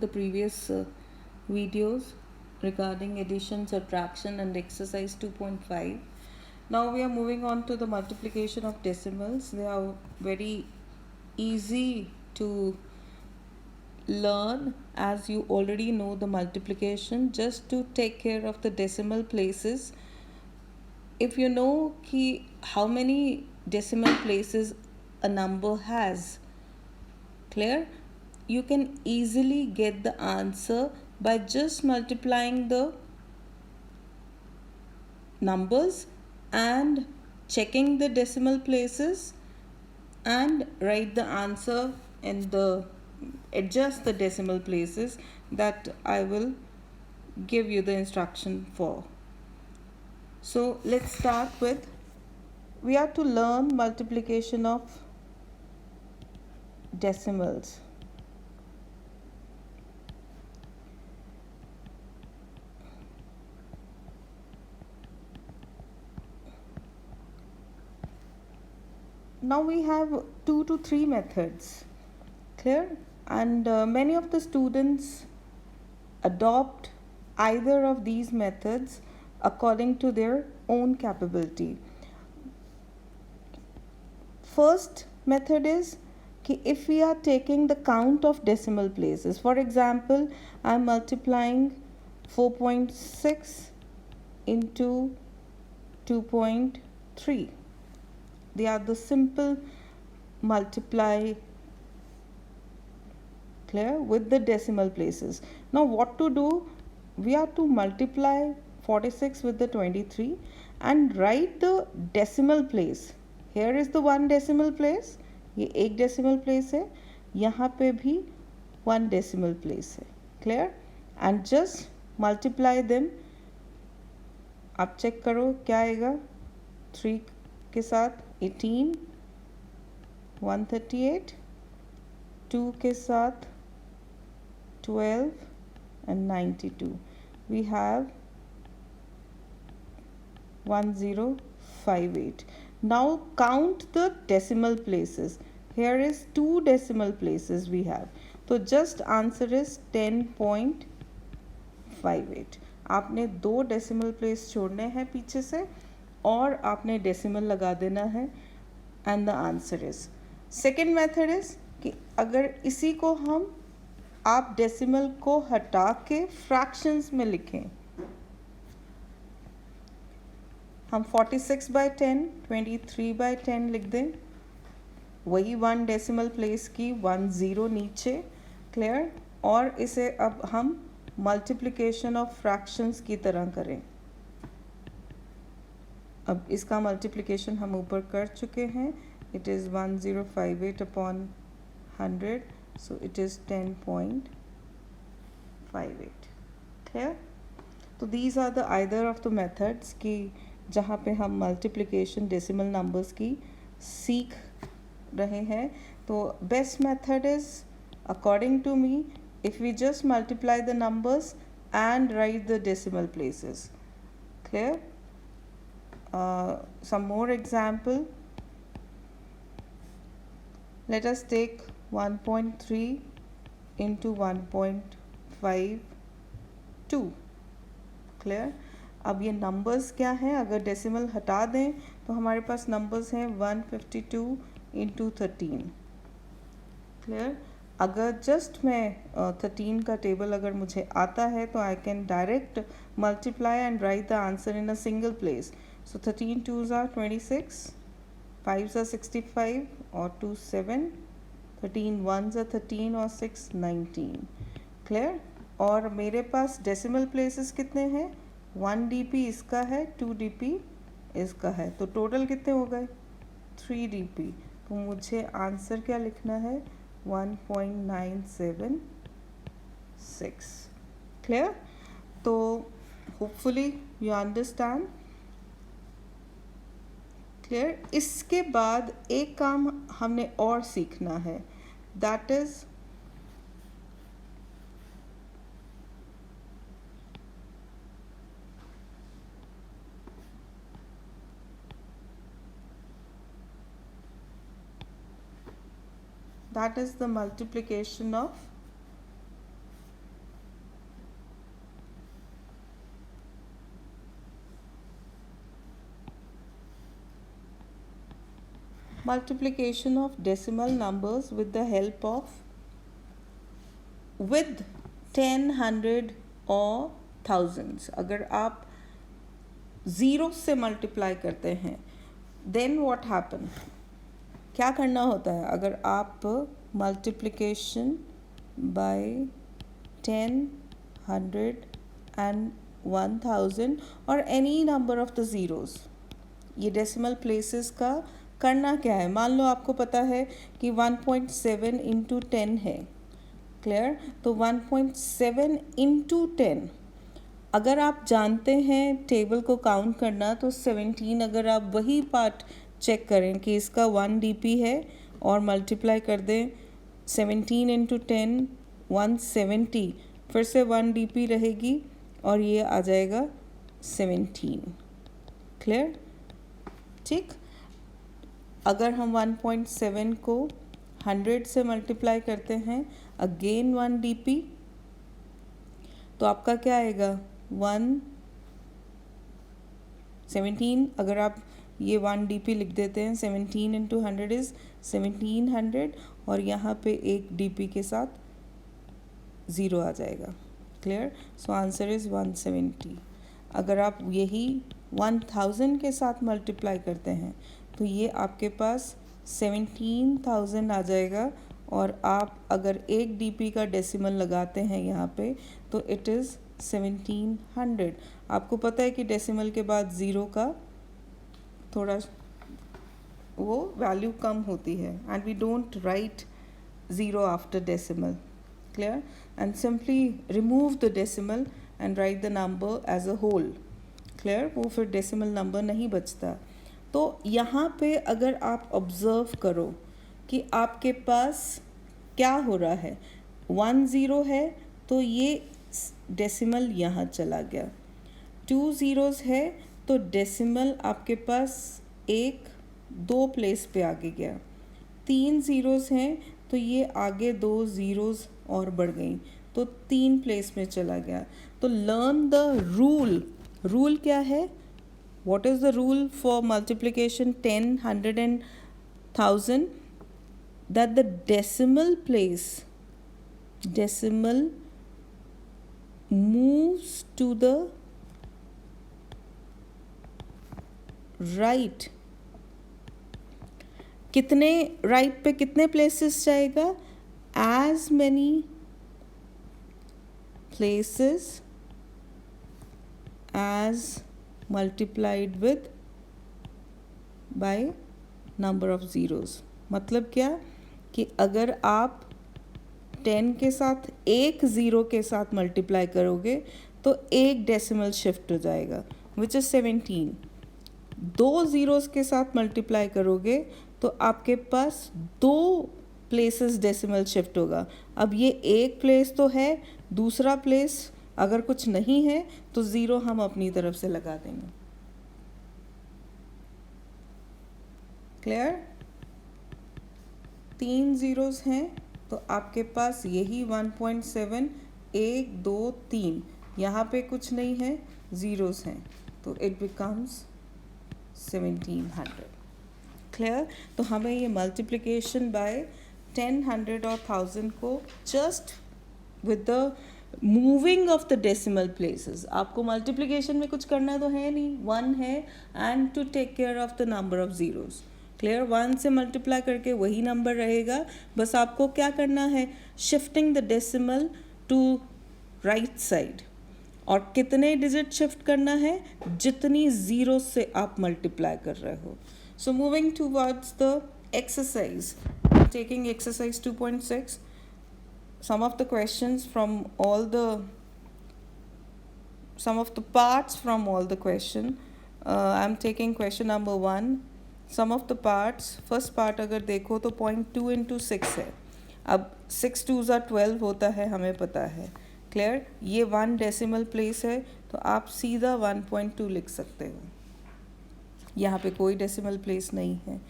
the previous videos regarding addition, subtraction and exercise 2.5. Now we are moving on to the multiplication of decimals. They are very easy to learn as you already know the multiplication. Just to take care of the decimal places, if you know how many decimal places a number has, clear, you can easily get the answer by just multiplying the numbers and checking the decimal places and write the answer in the adjust the decimal places that I will give you the instruction for. So let's start with, we are to learn multiplication of decimals. Now we have 2 to 3 methods, clear, and many of the students adopt either of these methods according to their own capability. First method is if we are taking the count of decimal places. For example, I am multiplying 4.6 into 2.3. They are the simple multiply, clear, with the decimal places. Now what to do? We are to multiply 46 with the 23 and write the decimal place. Here is the one decimal place, ये एक decimal place है, यहाँ पे भी one decimal place है, clear, and just multiply them. आप check करो क्या आएगा, 3 के साथ 18, 138, 2 के साथ 12 and 92. We have 1058. Now count the decimal places. Here is 2 decimal places we have. So just answer is 10.58. आपने 2 decimal place छोड़ने हैं पीछे से और आपने decimal लगा देना है and the answer is. Second method is कि अगर इसी को आप डेसिमल को हटा के फ्रैक्शंस में लिखें, हम 46/10, 23/10 लिख दें, वही 1 डेसिमल प्लेस की 1 0 नीचे, क्लियर, और इसे अब हम मल्टीप्लिकेशन ऑफ फ्रैक्शंस की तरह करें. अब इसका मल्टीप्लिकेशन हम ऊपर कर चुके हैं. It is 1058 upon 100. So it is 10.58. Clear? तो these are the either of the methods कि जहाँ पे हम multiplication decimal numbers की सीख रहे हैं. तो best method is, according to me, if we just multiply the numbers and write the decimal places. Clear? Some more example. Let us take 1.3 into 1.52. Clear. अब ये नंबर्स क्या हैं, अगर डेसिमल हटा दें तो हमारे पास नंबर्स हैं 152 into 13. क्लियर. अगर जस्ट मैं 13 का टेबल अगर मुझे आता है तो I can direct multiply and write the answer in a single place. So 13 2s are 26, 5s are 65 और 2 7, 13 1s are 13 और 6 19. क्लियर. और मेरे पास डेसिमल प्लेसेस कितने हैं, 1 dp इसका है, 2 dp इसका है, तो टोटल कितने हो गए 3 dp. तो मुझे आंसर क्या लिखना है, 1.976. क्लियर. तो होपफुली यू अंडरस्टैंड. क्लियर. इसके बाद एक काम हमने और सीखना है, that is the multiplication of multiplication of decimal numbers with the help of with 10, 100 और thousands. अगर आप ज़ीरो से मल्टीप्लाई करते हैं देन व्हाट हैपन, क्या करना होता है? अगर आप मल्टीप्लिकेशन बाय 10, 100 एंड 1000 और any number of the zeros, ये डेसिमल प्लेसेस का करना क्या है? मान लो आपको पता है कि 1.7 इंटू 10 है, क्लियर? तो 1.7 इंटू 10, अगर आप जानते हैं टेबल को काउंट करना तो 17, अगर आप वही पार्ट चेक करें कि इसका 1 DP है और मल्टीप्लाई कर दें 17 इंटू 10 170, फिर से 1 DP रहेगी और ये आ जाएगा 17, क्लियर? ठीक, अगर हम 1.7 को 100 से मल्टीप्लाई करते हैं अगेन 1 DP, तो आपका क्या आएगा? 17, अगर आप ये 1 DP लिख देते हैं 17 इंटू 100 इज़ 1700 और यहाँ पे एक DP के साथ ज़ीरो आ जाएगा, क्लियर? So answer is 170. अगर आप यही 1000 के साथ मल्टीप्लाई करते हैं तो ये आपके पास 17,000 आ जाएगा और आप अगर एक DP का डेसिमल लगाते हैं यहाँ पे तो इट इज़ 1700. आपको पता है कि डेसिमल के बाद ज़ीरो का थोड़ा वो वैल्यू कम होती है and we don't write zero after decimal, clear? And simply remove the decimal and write the number as a whole, clear? वो फिर डेसिमल नंबर नहीं बचता. तो यहाँ पे अगर आप ऑब्ज़र्व करो कि आपके पास क्या हो रहा है, 1 0 है तो ये डेसिमल यहाँ चला गया, 2 ज़ीरोज़ है तो डेसिमल आपके पास 1-2 प्लेस पे आगे गया, 3 ज़ीरोज़ हैं तो ये आगे 2 ज़ीरोज़ और बढ़ गई तो 3 प्लेस में चला गया. तो लर्न द रूल. रूल क्या है? What is the rule for multiplication 10, 100 and 1000? That the decimal moves to the right. कितने right पे कितने places जाएगा? As many places as multiplied with by number of zeros. मतलब क्या कि अगर आप 10 के साथ एक ज़ीरो के साथ मल्टीप्लाई करोगे तो एक डेसिमल शिफ्ट हो जाएगा विच इज़ 17. 2 ज़ीरोज़ के साथ मल्टीप्लाई करोगे तो आपके पास 2 प्लेसेस डेसिमल शिफ्ट होगा. अब ये एक प्लेस तो है, दूसरा प्लेस अगर कुछ नहीं है तो ज़ीरो हम अपनी तरफ से लगा देंगे, क्लियर? 3 ज़ीरोज़ हैं तो आपके पास यही 1.7 1 2 3, यहाँ पे कुछ नहीं है, ज़ीरोज़ हैं तो इट बिकम्स 1700, क्लियर? तो हमें ये मल्टीप्लिकेशन बाय 10, 100 और 1000 को just with the moving of the decimal places, आपको मल्टीप्लिकेशन में कुछ करना तो है नहीं, 1 है and to take care of the number of zeros, clear? 1 से मल्टीप्लाई करके वही नंबर रहेगा, बस आपको क्या करना है? Shifting the decimal to right side. और कितने डिजिट शिफ्ट करना है? जितनी ज़ीरो से आप मल्टीप्लाई कर रहे हो. So moving towards the exercise, taking exercise 2.6. some of the parts from all the question. I'm taking question number 1. Sum of the parts, first part अगर देखो तो 0.2 into 6 है. अब 6 2s are 12 होता है, हमें पता है, क्लियर? ये 1 डेसिमल प्लेस है तो आप सीधा 1.2 लिख सकते हो, यहाँ पे कोई डेसिमल प्लेस नहीं है.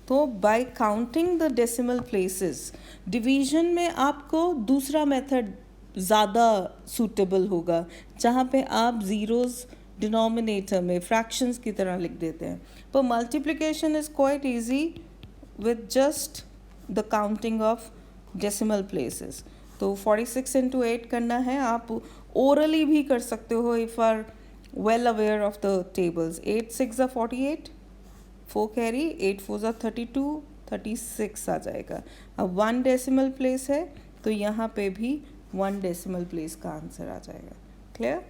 तो bye counting the decimal places, division में आपको दूसरा मेथड ज़्यादा सूटेबल होगा, जहाँ पे आप ज़ीरोज़ डिनोमिनेटर में फ्रैक्शंस की तरह लिख देते हैं. पर multiplication is quite easy with just the counting of decimal places. तो 46 into 8 करना है, आप orally भी कर सकते हो if are well aware of the tables. 8 6 are 48, 4 carry, 8 4 are 32, 36 आ जाएगा. अब 1 decimal place है तो यहाँ पे भी 1 decimal place का आंसर आ जाएगा. Clear?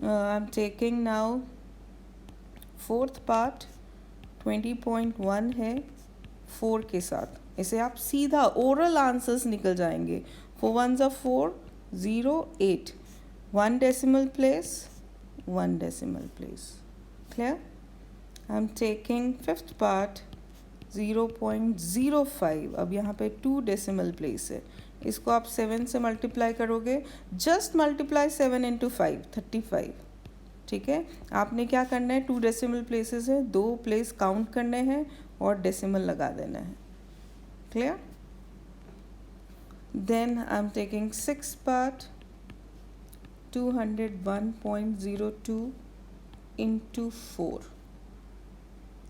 I'm taking now fourth part. 20.1 है 4 के साथ. इसे आप सीधा ओरल आंसर्स निकल जाएंगे. 4 1s are 4, 0 8, 1 decimal place, 1 decimal place. Clear? I'm taking fifth part. 0.05. अब यहाँ पे 2 decimal place है. इसको आप 7 से मल्टीप्लाई करोगे. Just multiply 7 into 5, 35. ठीक है, आपने क्या करना है, 2 डेसिमल प्लेसेस है, 2 प्लेस काउंट करने हैं और डेसिमल लगा देना है. Clear? Then I am taking 6 part. 201.02 into 4.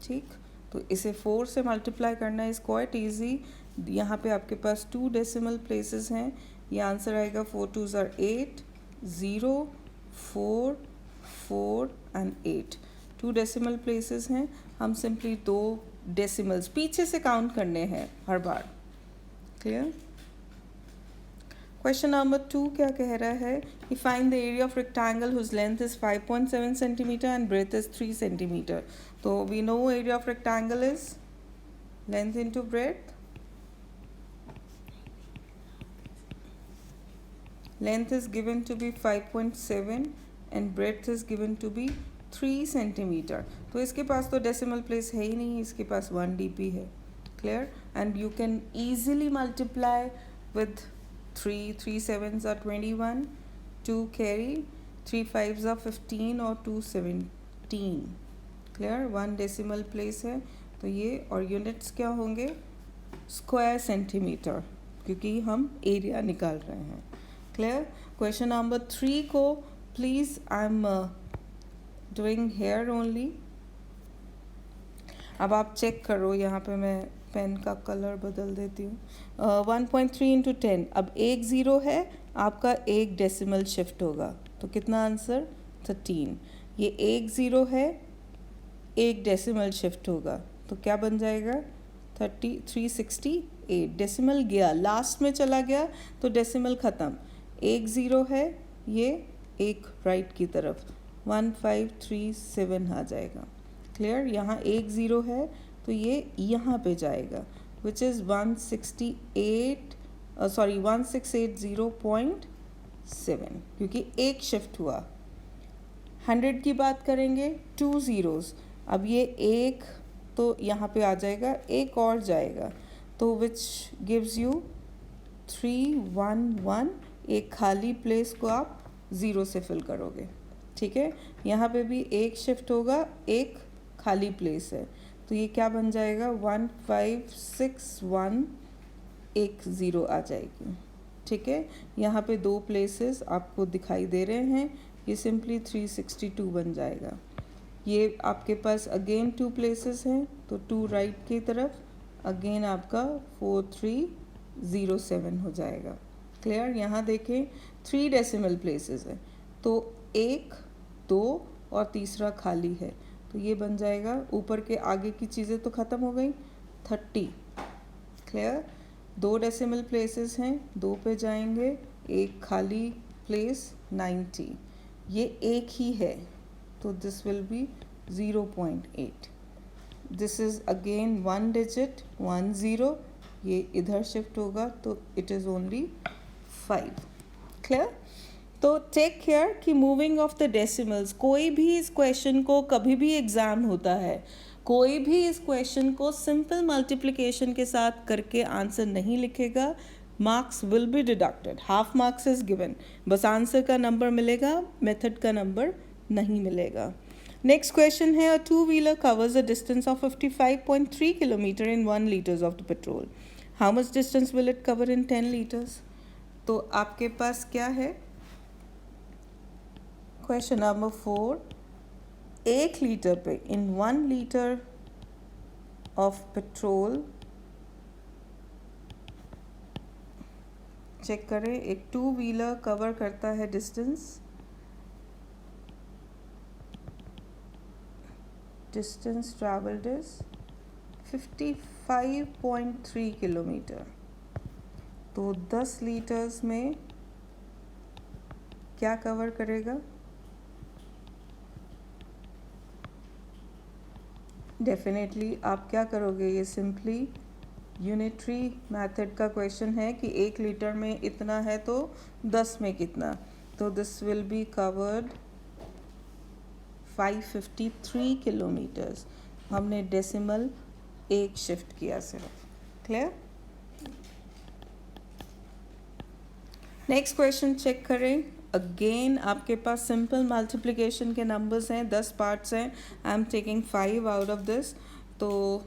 ठीक, तो इसे 4 से मल्टीप्लाई करना है. Is quite easy. यहाँ पे आपके पास 2 डेसिमल प्लेसेस हैं. ये आंसर आएगा 4 2s are 8, 0 4 4 and 8. 2 decimal places हैं. हम सिंपली 2 डेसिमल्स पीछे से काउंट करने हैं हर बार. क्लियर? क्वेश्चन नंबर 2 क्या कह रहा है कि find the area of rectangle whose length is 5.7 centimetre and breadth is 3 centimetre. तो we know area of rectangle is length into breadth. Length is given to be 5.7 and breadth is given to be 3 centimeter. तो इसके पास तो decimal place है ही नहीं, इसके पास 1 dp है. Clear? And you can easily multiply with 3. 3 7s are 21, 2 carry, 3 5s are 15 और 2 17. Clear? 1 decimal place है तो ये, और units क्या होंगे, square centimeter, क्योंकि हम area निकाल रहे हैं. Clear? Question number 3 को please I'm doing here only. अब आप चेक करो, यहाँ पे मैं पेन का कलर बदल देती हूँ. 1.3 into 10. अब एक 0 है, आपका एक डेसिमल शिफ्ट होगा तो कितना आंसर, 13. ये एक 0 है, एक डेसिमल शिफ्ट होगा तो क्या बन जाएगा, 368. डेसिमल गया, लास्ट में चला गया तो डेसिमल ख़त्म. एक 0 है, ये एक राइट की तरफ 1537 आ जाएगा. क्लियर? यहाँ एक 0 है तो ये यहाँ पे जाएगा विच इज़ 1680.7 क्योंकि एक शिफ्ट हुआ. 100 की बात करेंगे, 2 zeros. अब ये एक तो यहाँ पे आ जाएगा, एक और जाएगा तो विच गिव्स यू 311. एक खाली प्लेस को आप 0 से फिल करोगे. ठीक है, यहाँ पे भी एक शिफ्ट होगा, एक खाली प्लेस है तो ये क्या बन जाएगा, 1561, एक 0 आ जाएगी. ठीक है, यहाँ पे 2 प्लेसेस आपको दिखाई दे रहे हैं, ये सिंपली 362 बन जाएगा. ये आपके पास अगेन 2 प्लेसेस हैं तो 2 राइट की तरफ, अगेन आपका 4307 हो जाएगा. क्लियर? यहाँ देखें 3 डेसिमल प्लेसेस है तो 1 2 और तीसरा खाली है तो ये बन जाएगा, ऊपर के आगे की चीज़ें तो ख़त्म हो गई, 30. क्लियर? 2 डेसिमल प्लेसेस हैं, 2 पे जाएंगे, एक खाली प्लेस 90. ये एक ही है तो this will B 0.8. This is again 1 digit, 1 0. ये इधर शिफ्ट होगा तो इट इज़ ओनली 5. क्लियर? तो टेक केयर कि मूविंग ऑफ द डेसिमल्स, कोई भी इस क्वेश्चन को, कभी भी एग्ज़ाम होता है, कोई भी इस क्वेश्चन को सिंपल मल्टीप्लिकेशन के साथ करके आंसर नहीं लिखेगा, marks will be deducted. Half marks is given, बस आंसर का नंबर मिलेगा, मेथड का नंबर नहीं मिलेगा. नेक्स्ट क्वेश्चन है, अ 2-wheeler covers a distance of 55.3 kilometer in 1 liters of the petrol. How much distance will it cover in 10 liters? तो आपके पास क्या है, क्वेश्चन नंबर 4, 1 लीटर पे, इन 1 लीटर ऑफ पेट्रोल चेक करें, एक 2 व्हीलर कवर करता है डिस्टेंस ट्रैवल्ड इज 55.3 किलोमीटर। तो 10 लीटर्स में क्या कवर करेगा? डेफिनेटली आप क्या करोगे, ये सिंपली यूनिटरी मेथड का क्वेश्चन है कि 1 लीटर में इतना है तो 10 में कितना, तो this will be covered 553 kilometres. हमने डेसिमल 1 शिफ्ट किया सिर्फ। क्लियर? नेक्स्ट क्वेश्चन चेक करें। अगेन आपके पास सिंपल मल्टीप्लिकेशन के नंबर्स हैं, 10 पार्ट्स हैं। आई am taking 5 out of this. तो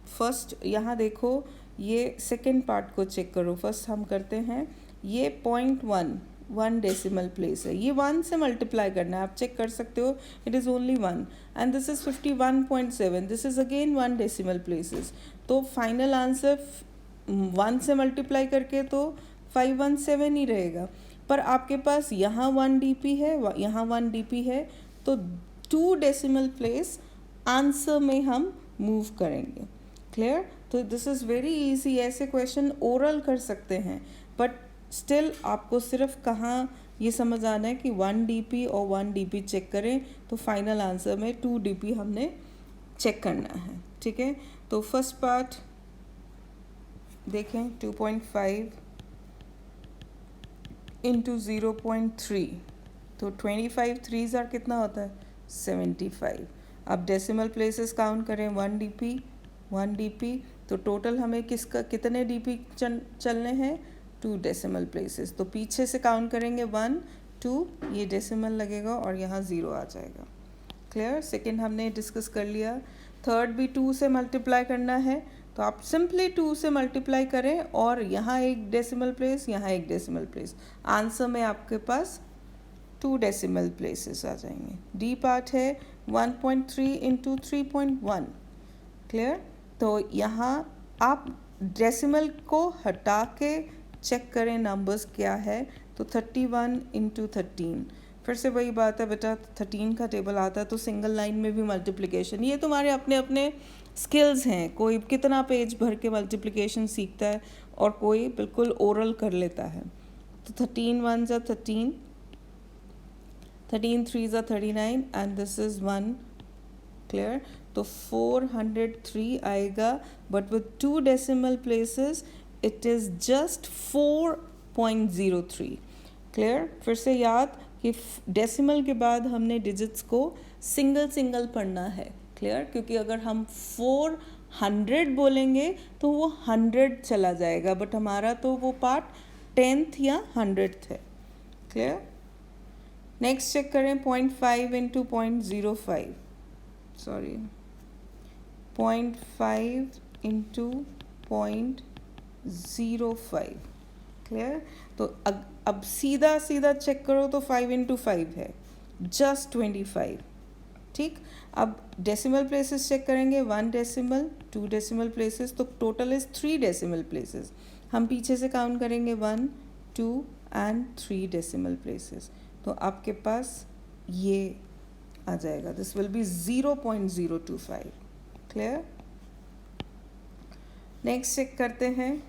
फर्स्ट यहाँ देखो, ये सेकेंड पार्ट को चेक करो। फर्स्ट हम करते हैं, ये 0.1 डेसिमल प्लेस है, ये 1 से मल्टीप्लाई करना है, आप चेक कर सकते हो, it is only 1 and this is 51.7, this is again 1 decimal places. तो फाइनल आंसर 1 से मल्टीप्लाई करके तो 517 ही रहेगा, पर आपके पास यहाँ 1 dp है, यहाँ 1 dp है, तो 2 डेसिमल प्लेस आंसर में हम मूव करेंगे। क्लियर? तो दिस इज़ वेरी इजी। ऐसे क्वेश्चन ओरल कर सकते हैं, बट स्टिल आपको सिर्फ कहाँ ये समझ आना है कि 1 dp और 1 dp चेक करें, तो फाइनल आंसर में 2 dp हमने चेक करना है। ठीक है, तो फर्स्ट पार्ट देखें, 2.5 इंटू 0.3, तो 25 3s आर कितना होता है? 75। अब डेसिमल प्लेसेस काउंट करें, 1 dp, तो टोटल हमें कितने dp चलने हैं? 2 डेसिमल प्लेसेस। तो पीछे से काउंट करेंगे 1 2, ये डेसिमल लगेगा और यहाँ 0 आ जाएगा। क्लियर? सेकेंड हमने डिस्कस कर लिया। थर्ड भी 2 से मल्टीप्लाई करना है, तो आप सिंपली 2 से मल्टीप्लाई करें और यहाँ एक डेसिमल प्लेस, यहाँ एक डेसिमल प्लेस, आंसर में आपके पास 2 डेसिमल प्लेसेस आ जाएंगे। डी पार्ट है 1.3 इंटू 3.1। क्लियर? तो यहाँ आप डेसिमल को हटा के चेक करें नंबर्स क्या है, तो 31 इंटू 13। फिर से वही बात है बेटा, 13 का टेबल आता है तो सिंगल लाइन में भी मल्टीप्लिकेशन, ये तुम्हारे अपने अपने स्किल्स हैं। कोई कितना पेज भर के मल्टीप्लिकेशन सीखता है और कोई बिल्कुल ओरल कर लेता है। तो 13 1s are 13, 13 3s are 39 and this is 1। Clear? तो 403 आएगा, but with 2 decimal places it is just 4.03। Clear? फिर से याद कि डेसिमल के बाद हमने डिजिट्स को सिंगल पढ़ना है। क्लियर? क्योंकि अगर हम 400 बोलेंगे तो वो 100 चला जाएगा, बट हमारा तो वो पार्ट 10th या 100th है। क्लियर? नेक्स्ट चेक करें, 0.5 इंटू 0.05, सॉरी 0.5 इंटू 0.05। क्लियर? तो अब सीधा चेक करो तो 5 इंटू 5 है, जस्ट 25। ठीक, अब डेसिमल प्लेसेस चेक करेंगे, 1 डेसिमल, 2 डेसिमल प्लेसेस, तो टोटल इज़ 3 डेसिमल प्लेसेस। हम पीछे से काउंट करेंगे 1 2 एंड 3 डेसिमल प्लेसेस, तो आपके पास ये आ जाएगा, this will be 0.025। Clear? Next check करते हैं,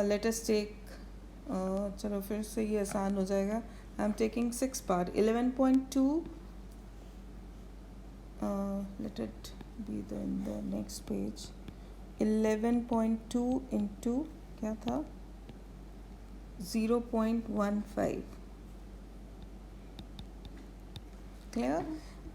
लेट अस टेक, चलो फिर से ये आसान हो जाएगा। आई am taking 6 part, 11.2, let it be in the next page, 11.2 into क्या था, 0.15। क्लियर?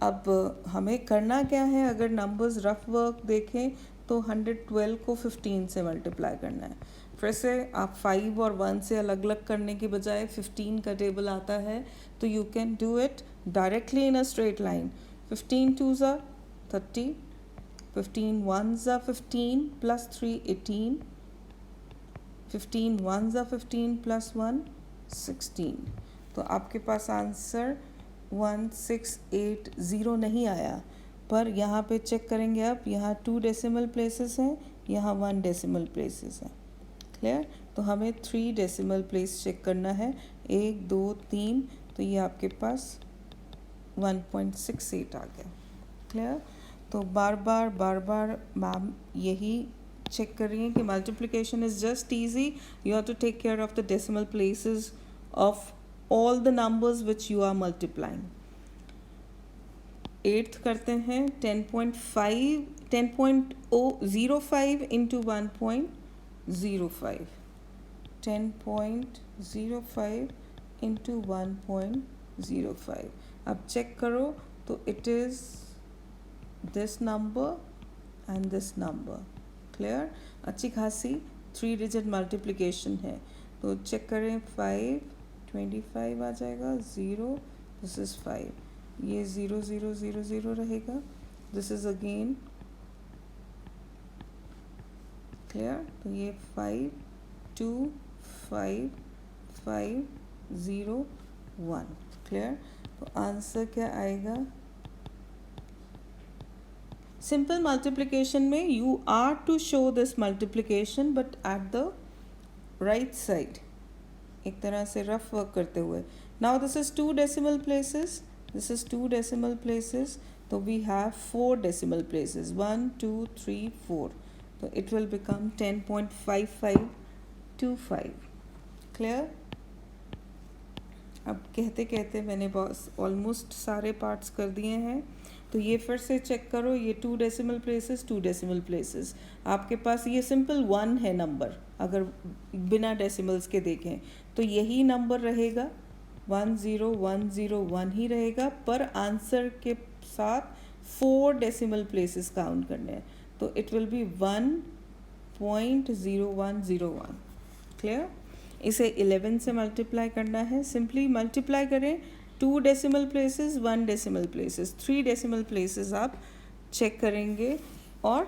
अब हमें करना क्या है, अगर नंबर्स रफ वर्क देखें तो 112 को 15 से मल्टीप्लाई करना है। फिर से आप 5 और 1 से अलग अलग करने की बजाय 15 का टेबल आता है, तो you can do it directly in a straight line. 15 2s are 30, 15 1s are 15 plus 3 18, 15 1s are 15 plus 1 16। तो आपके पास आंसर 1680 नहीं आया, पर यहाँ पे चेक करेंगे आप, यहाँ 2 डेसिमल प्लेसेस हैं, यहाँ 1 डेसिमल प्लेसेस हैं। क्लियर। तो हमें 3 डेसिमल प्लेस चेक करना है, 1 2 3, तो ये आपके पास 1.68 आ गया। क्लियर। तो बार बार मैम यही चेक कर रही हैं कि multiplication is just easy, you have to take care of the decimal places of all the numbers which you are multiplying. 8th करते हैं 10.05 इंटू 1.05, 10.05 इंटू 1.05। अब चेक करो तो it is this number and this number. Clear. अच्छी खासी 3 digit multiplication है। तो check करें, 5 25 आ जाएगा, 0 दिस इज़ 5, ये 0 0 0 0 रहेगा, दिस इज़ अगेन क्लियर। तो ये 5 2 5 5 0 1। क्लियर। तो आंसर क्या आएगा? सिंपल मल्टीप्लिकेशन में you are to show this multiplication but at the right side, एक तरह से रफ वर्क करते हुए। Now this is 2 decimal places, this is 2 decimal places, तो वी हैव 4 डेसिमल प्लेसेस, 1 2 3 4, तो इट विल बिकम 10.5525। क्लियर। अब कहते कहते मैंने बस ऑलमोस्ट सारे पार्ट्स कर दिए हैं। तो ये फिर से चेक करो, ये 2 डेसिमल प्लेसेस 2 डेसिमल प्लेसेस, आपके पास ये सिंपल 1 है नंबर, अगर बिना डेसिमल्स के देखें तो यही नंबर रहेगा, 1 0 1 0 1 ही रहेगा, पर आंसर के साथ 4 डेसिमल प्लेसेस काउंट करने हैं, तो इट विल बी 1.0101। क्लियर। इसे 11 से मल्टीप्लाई करना है, सिंपली मल्टीप्लाई करें, 2 decimal places 1 decimal places, 3 decimal places आप चेक करेंगे और